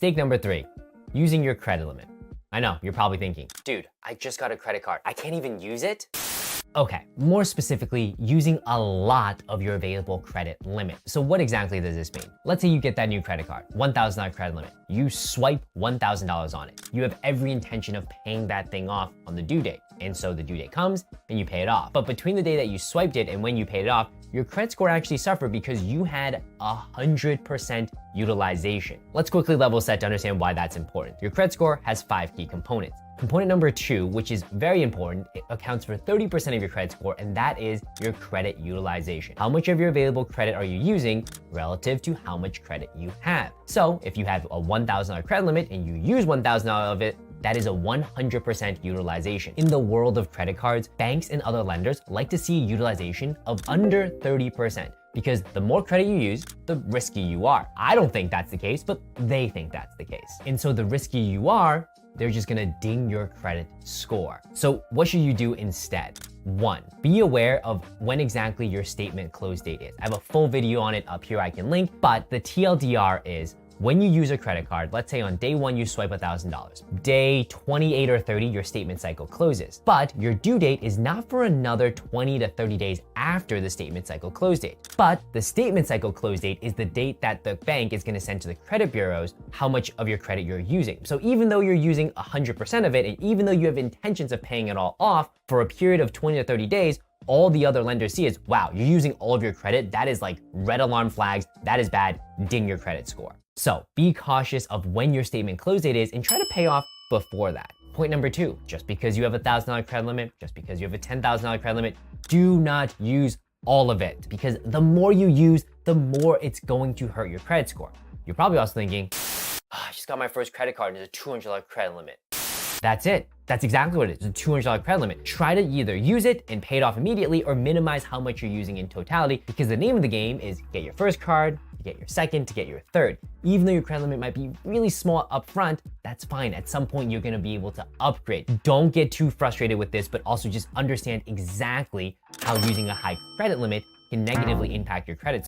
Mistake number 3, using your credit limit. I know, you're probably thinking, dude, I just got a credit card. I can't even use it? Okay, more specifically, using a lot of your available credit limit. So what exactly does this mean? Let's say you get that new credit card, $1,000 credit limit. You swipe $1,000 on it. You have every intention of paying that thing off on the due date. And so the due date comes and you pay it off. But between the day that you swiped it and when you paid it off, your credit score actually suffered because you had 100% utilization. Let's quickly level set to understand why that's important. Your credit score has 5 key components. Component number 2, which is very important, it accounts for 30% of your credit score, and that is your credit utilization. How much of your available credit are you using relative to how much credit you have? So if you have a $1,000 credit limit and you use $1,000 of it, that is a 100% utilization. In the world of credit cards, banks and other lenders like to see a utilization of under 30%. Because the more credit you use, the riskier you are. I don't think that's the case, but they think that's the case. And so the riskier you are, they're just gonna ding your credit score. So what should you do instead? 1, be aware of when exactly your statement close date is. I have a full video on it up here I can link, but the TLDR is when you use a credit card, let's say on day 1 you swipe $1,000. Day 28 or 30, your statement cycle closes. But your due date is not for another 20 to 30 days after the statement cycle close date. But the statement cycle close date is the date that the bank is gonna send to the credit bureaus how much of your credit you're using. So even though you're using 100% of it, and even though you have intentions of paying it all off for a period of 20 to 30 days, all the other lenders see is, wow, you're using all of your credit. That is like red alarm flags. That is bad. Ding your credit score. So be cautious of when your statement close date is and try to pay off before that. Point number 2, just because you have a $1,000 credit limit, just because you have a $10,000 credit limit, do not use all of it, because the more you use, the more it's going to hurt your credit score. You're probably also thinking, I just got my first credit card and there's a $200 credit limit. That's it. That's exactly what it is, a $200 credit limit. Try to either use it and pay it off immediately or minimize how much you're using in totality, because the name of the game is get your first card, to get your second, to get your third. Even though your credit limit might be really small up front, that's fine. At some point, you're gonna be able to upgrade. Don't get too frustrated with this, but also just understand exactly how using a high credit limit can negatively impact your credit